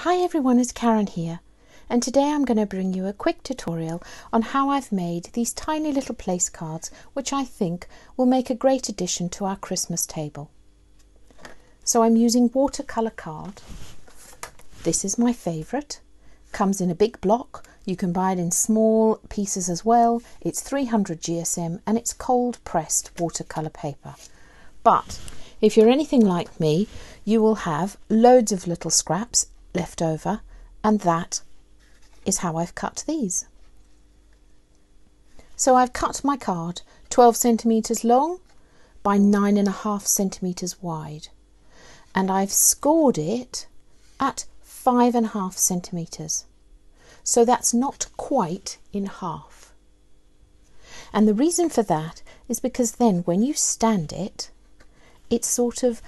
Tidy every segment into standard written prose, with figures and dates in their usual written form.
Hi everyone, it's Karen here, and today I'm going to bring you a quick tutorial on how I've made these tiny little place cards which I think will make a great addition to our Christmas table. So I'm using watercolour card. This is my favourite. Comes in a big block. You can buy it in small pieces as well. It's 300 GSM and it's cold pressed watercolour paper. But if you're anything like me, you will have loads of little scraps left over, and that is how I've cut these. So I've cut my card 12 centimetres long by 9.5 centimetres wide, and I've scored it at 5.5 centimetres. So that's not quite in half. And the reason for that is because then when you stand it, it sort of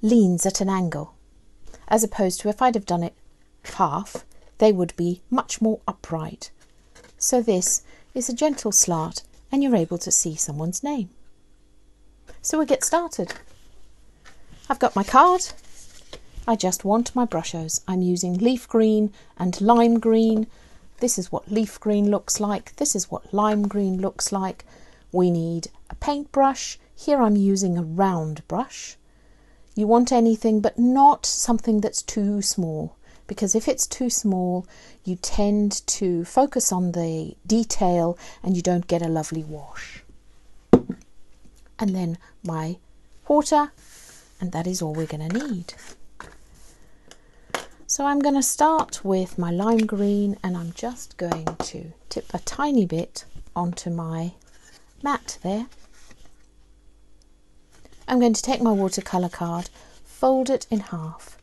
leans at an angle. As opposed to if I'd have done it half, they would be much more upright. So this is a gentle slant and you're able to see someone's name. So we'll get started. I've got my card. I just want my brushes. I'm using leaf green and lime green. This is what leaf green looks like. This is what lime green looks like. We need a paintbrush. Here I'm using a round brush. You want anything but not something that's too small, because if it's too small you tend to focus on the detail and you don't get a lovely wash. And then my water, and that is all we're going to need. So I'm going to start with my lime green and I'm just going to tip a tiny bit onto my mat there. I'm going to take my watercolour card, fold it in half.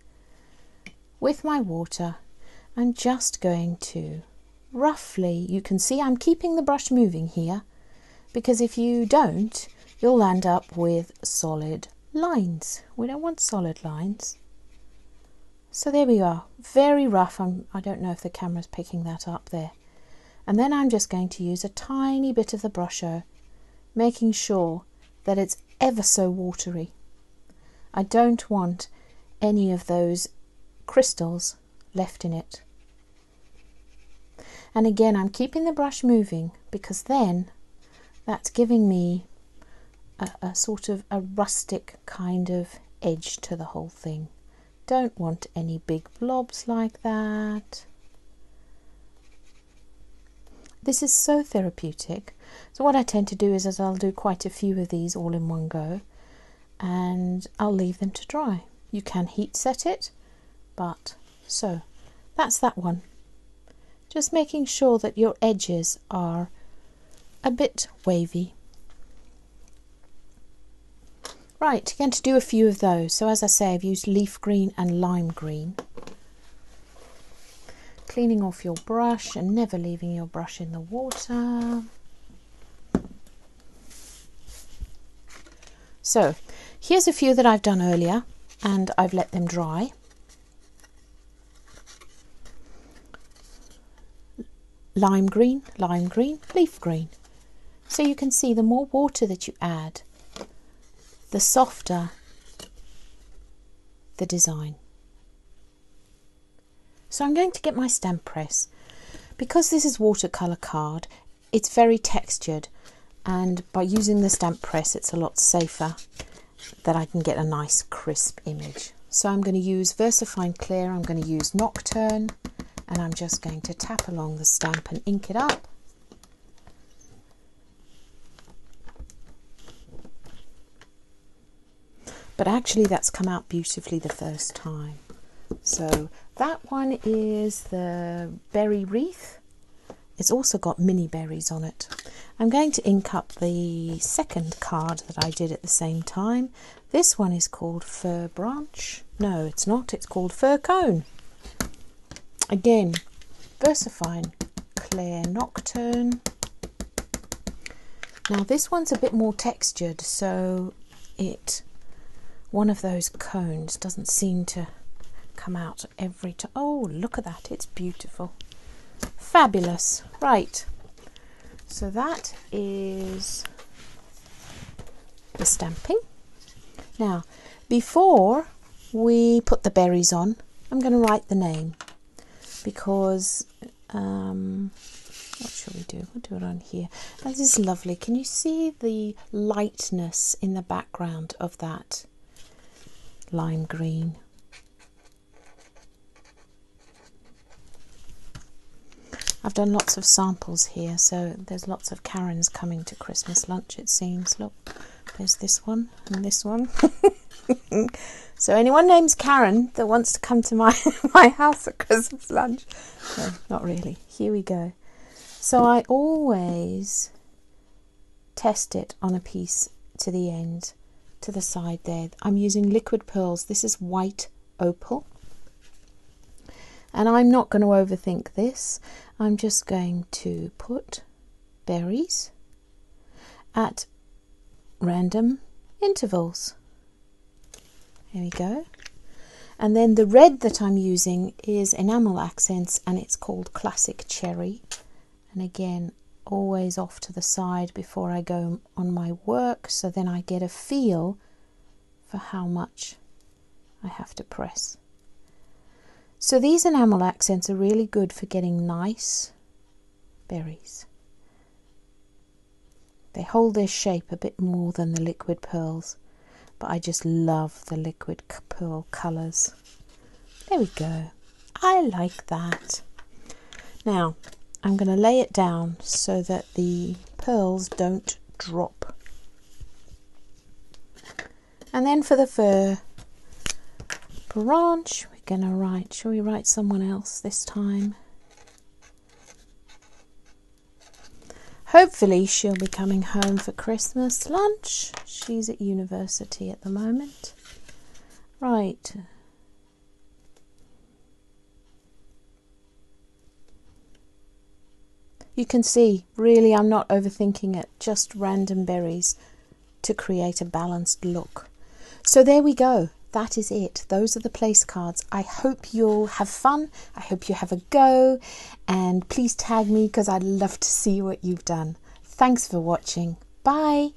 With my water, I'm just going to roughly, you can see I'm keeping the brush moving here, because if you don't, you'll end up with solid lines. We don't want solid lines. So there we are, very rough. I don't know if the camera's picking that up there. And then I'm just going to use a tiny bit of the brusher, making sure that it's ever so watery. I don't want any of those crystals left in it. And again, I'm keeping the brush moving because then that's giving me a sort of a rustic kind of edge to the whole thing. Don't want any big blobs like that. This is so therapeutic. So what I tend to do is I'll do quite a few of these all in one go and I'll leave them to dry. You can heat set it, but so that's that one. Just making sure that your edges are a bit wavy. Right, going to do a few of those. So as I say, I've used leaf green and lime green. Cleaning off your brush and never leaving your brush in the water. So here's a few that I've done earlier and I've let them dry. Lime green, leaf green. So you can see the more water that you add, the softer the design. So I'm going to get my stamp press. Because this is watercolour card, it's very textured, and by using the stamp press it's a lot safer that I can get a nice crisp image. So I'm going to use VersaFine Clear, I'm going to use Nocturne, and I'm just going to tap along the stamp and ink it up. But actually that's come out beautifully the first time. So that one is the berry wreath. It's also got mini berries on it. I'm going to ink up the second card that I did at the same time. This one is called Fir Branch. No, it's not. It's called Fir Cone. Again, VersaFine Clear Nocturne. Now this one's a bit more textured, so one of those cones doesn't seem to come out every time. Oh, look at that, it's beautiful. Fabulous. Right, so that is the stamping. Now, before we put the berries on, I'm going to write the name because, what shall we do? We'll do it on here. Now, this is lovely. Can you see the lightness in the background of that lime green? I've done lots of samples here, so there's lots of Karens coming to Christmas lunch, it seems. Look, there's this one and this one. So anyone named Karen that wants to come to my house at Christmas lunch? No, not really. Here we go. So I always test it on a piece to the end, to the side there. I'm using liquid pearls. This is white opal. And I'm not going to overthink this. I'm just going to put berries at random intervals. Here we go. And then the red that I'm using is enamel accents, and it's called Classic Cherry. And again, always off to the side before I go on my work, so then I get a feel for how much I have to press. So these enamel accents are really good for getting nice berries. They hold their shape a bit more than the liquid pearls, but I just love the liquid pearl colours. There we go. I like that. Now, I'm going to lay it down so that the pearls don't drop. And then for the fur branch, we're going to write, shall we write someone else this time? Hopefully she'll be coming home for Christmas lunch. She's at university at the moment. Right. You can see, really, I'm not overthinking it. Just random berries to create a balanced look. So there we go. That is it. Those are the place cards. I hope you'll have fun. I hope you have a go. And please tag me because I'd love to see what you've done. Thanks for watching. Bye.